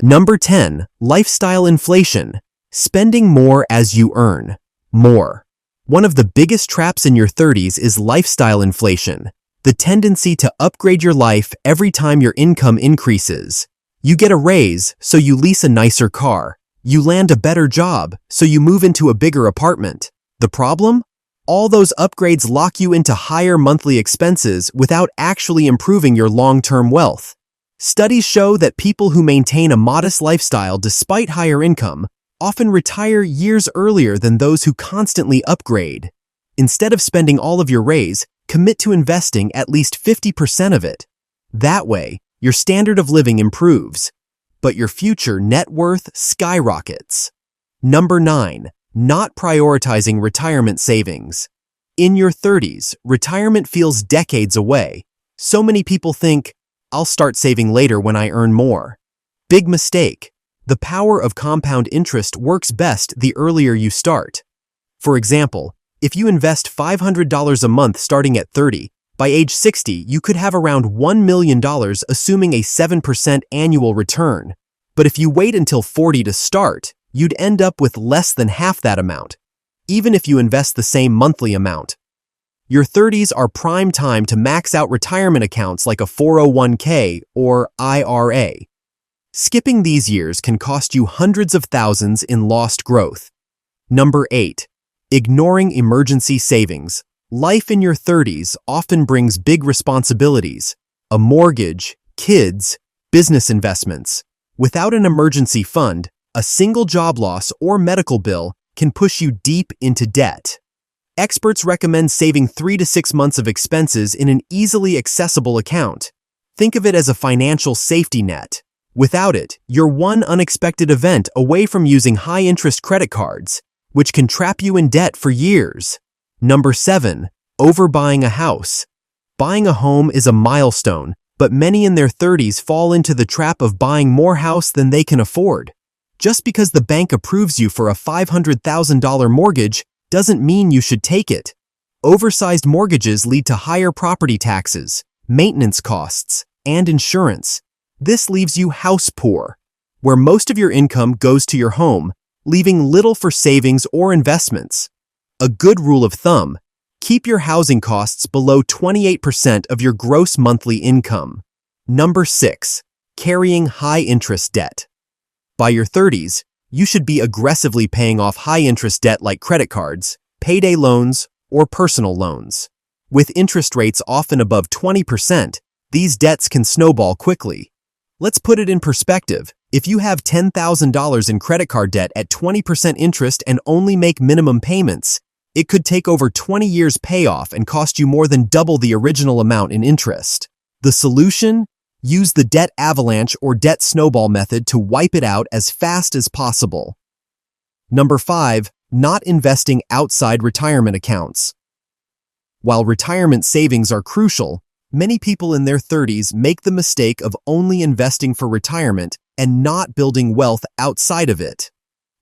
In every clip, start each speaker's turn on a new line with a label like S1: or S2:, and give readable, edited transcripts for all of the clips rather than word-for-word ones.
S1: Number 10. Lifestyle inflation. Spending more as you earn more. One of the biggest traps in your 30s is lifestyle inflation, the tendency to upgrade your life every time your income increases. You get a raise, so you lease a nicer car. You land a better job, so you move into a bigger apartment. The problem? All those upgrades lock you into higher monthly expenses without actually improving your long-term wealth. Studies show that people who maintain a modest lifestyle despite higher income often retire years earlier than those who constantly upgrade. Instead of spending all of your raise, commit to investing at least 50% of it. That way, your standard of living improves, but your future net worth skyrockets. Number 9. Not prioritizing retirement savings. In your 30s, retirement feels decades away. So many people think, I'll start saving later when I earn more. Big mistake. The power of compound interest works best the earlier you start. For example, if you invest $500 a month starting at 30, by age 60 you could have around $1 million assuming a 7% annual return. But if you wait until 40 to start, you'd end up with less than half that amount, even if you invest the same monthly amount. Your 30s are prime time to max out retirement accounts like a 401k or IRA. Skipping these years can cost you hundreds of thousands in lost growth. Number 8. Ignoring emergency savings. Life in your 30s often brings big responsibilities: a mortgage, kids, business investments. Without an emergency fund, a single job loss or medical bill can push you deep into debt. Experts recommend saving 3 to 6 months of expenses in an easily accessible account. Think of it as a financial safety net. Without it, you're one unexpected event away from using high-interest credit cards, which can trap you in debt for years. Number 7. Overbuying a house. Buying a home is a milestone, but many in their 30s fall into the trap of buying more house than they can afford. Just because the bank approves you for a $500,000 mortgage doesn't mean you should take it. Oversized mortgages lead to higher property taxes, maintenance costs, and insurance. This leaves you house poor, where most of your income goes to your home, leaving little for savings or investments. A good rule of thumb: keep your housing costs below 28% of your gross monthly income. Number 6. Carrying high-interest debt. By your 30s, you should be aggressively paying off high-interest debt like credit cards, payday loans, or personal loans. With interest rates often above 20%, these debts can snowball quickly. Let's put it in perspective. If you have $10,000 in credit card debt at 20% interest and only make minimum payments, it could take over 20 years payoff and cost you more than double the original amount in interest. The solution? Use the debt avalanche or debt snowball method to wipe it out as fast as possible. Number 5. Not investing outside retirement accounts. While retirement savings are crucial, many people in their 30s make the mistake of only investing for retirement and not building wealth outside of it.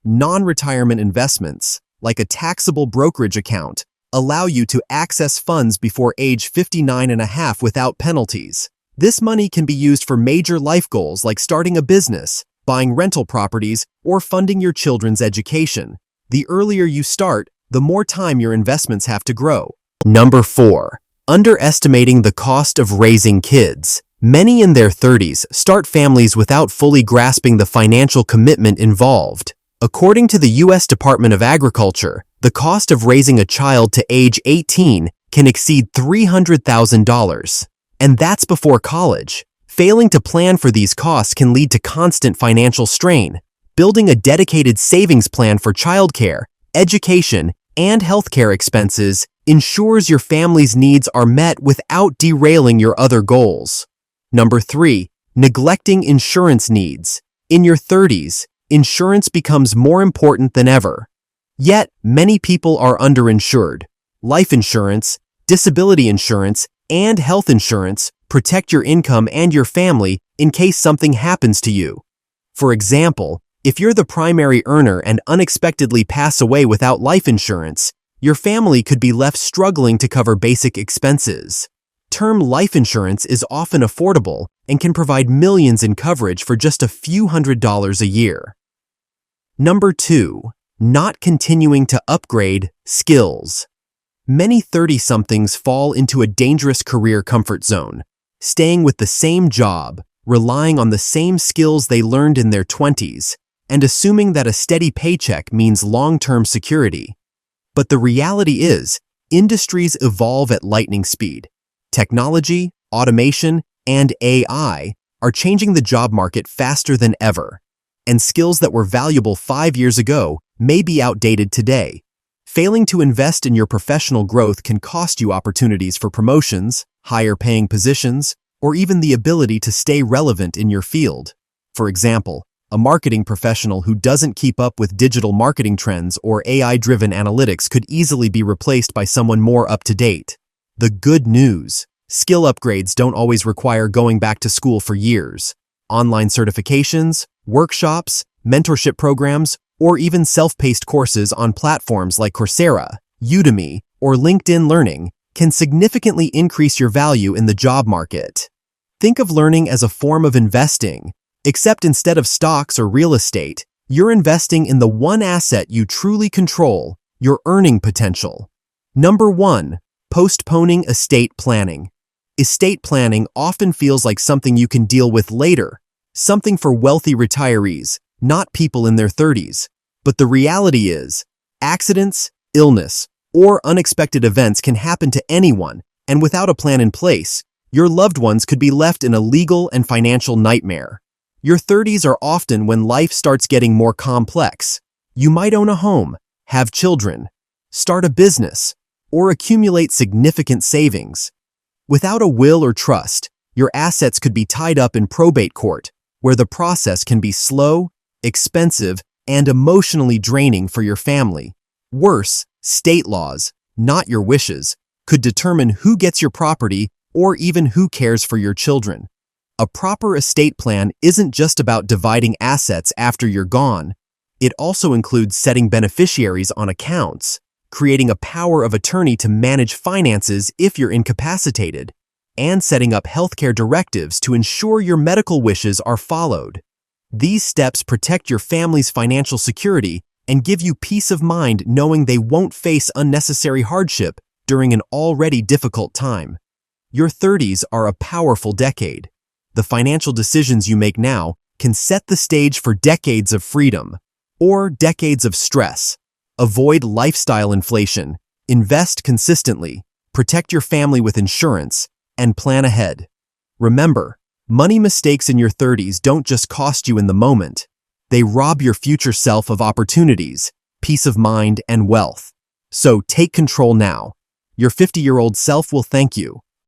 S1: Non-retirement investments, like a taxable brokerage account, allow you to access funds before age 59.5 without penalties. This money can be used for major life goals like starting a business, buying rental properties, or funding your children's education. The earlier you start, the more time your investments have to grow. Number 4. Underestimating the cost of raising kids. Many in their 30s start families without fully grasping the financial commitment involved. According to the U.S. Department of Agriculture, the cost of raising a child to age 18 can exceed $300,000. And that's before college. Failing to plan for these costs can lead to constant financial strain. Building a dedicated savings plan for childcare, education, and healthcare expenses ensures your family's needs are met without derailing your other goals. Number 3. Neglecting insurance needs. In your 30s, insurance becomes more important than ever. Yet, many people are underinsured. Life insurance, disability insurance, and health insurance protect your income and your family in case something happens to you. For example, if you're the primary earner and unexpectedly pass away without life insurance, your family could be left struggling to cover basic expenses. Term life insurance is often affordable, and can provide millions in coverage for just a few $100s a year. Number 2. Not continuing to upgrade skills. Many 30-somethings fall into a dangerous career comfort zone, staying with the same job, relying on the same skills they learned in their 20s, and assuming that a steady paycheck means long-term security. But the reality is, industries evolve at lightning speed. Technology, automation, and AI are changing the job market faster than ever, and skills that were valuable 5 years ago may be outdated today. Failing to invest in your professional growth can cost you opportunities for promotions, higher-paying positions, or even the ability to stay relevant in your field. For example, a marketing professional who doesn't keep up with digital marketing trends or AI-driven analytics could easily be replaced by someone more up-to-date. The good news: skill upgrades don't always require going back to school for years. Online certifications, workshops, mentorship programs, or even self-paced courses on platforms like Coursera, Udemy, or LinkedIn Learning can significantly increase your value in the job market. Think of learning as a form of investing, except instead of stocks or real estate, you're investing in the one asset you truly control, your earning potential. Number 1. Postponing estate planning. Estate planning often feels like something you can deal with later, something for wealthy retirees, not people in their 30s. But the reality is, accidents, illness, or unexpected events can happen to anyone, and without a plan in place, your loved ones could be left in a legal and financial nightmare. Your 30s are often when life starts getting more complex. You might own a home, have children, start a business, or accumulate significant savings. Without a will or trust, your assets could be tied up in probate court, where the process can be slow, expensive, and emotionally draining for your family. Worse, state laws, not your wishes, could determine who gets your property or even who cares for your children. A proper estate plan isn't just about dividing assets after you're gone. It also includes setting beneficiaries on accounts, creating a power of attorney to manage finances if you're incapacitated, and setting up healthcare directives to ensure your medical wishes are followed. These steps protect your family's financial security and give you peace of mind knowing they won't face unnecessary hardship during an already difficult time. Your 30s are a powerful decade. The financial decisions you make now can set the stage for decades of freedom or decades of stress. Avoid lifestyle inflation, invest consistently, protect your family with insurance, and plan ahead. Remember, money mistakes in your 30s don't just cost you in the moment. They rob your future self of opportunities, peace of mind, and wealth. So take control now. Your 50-year-old self will thank you.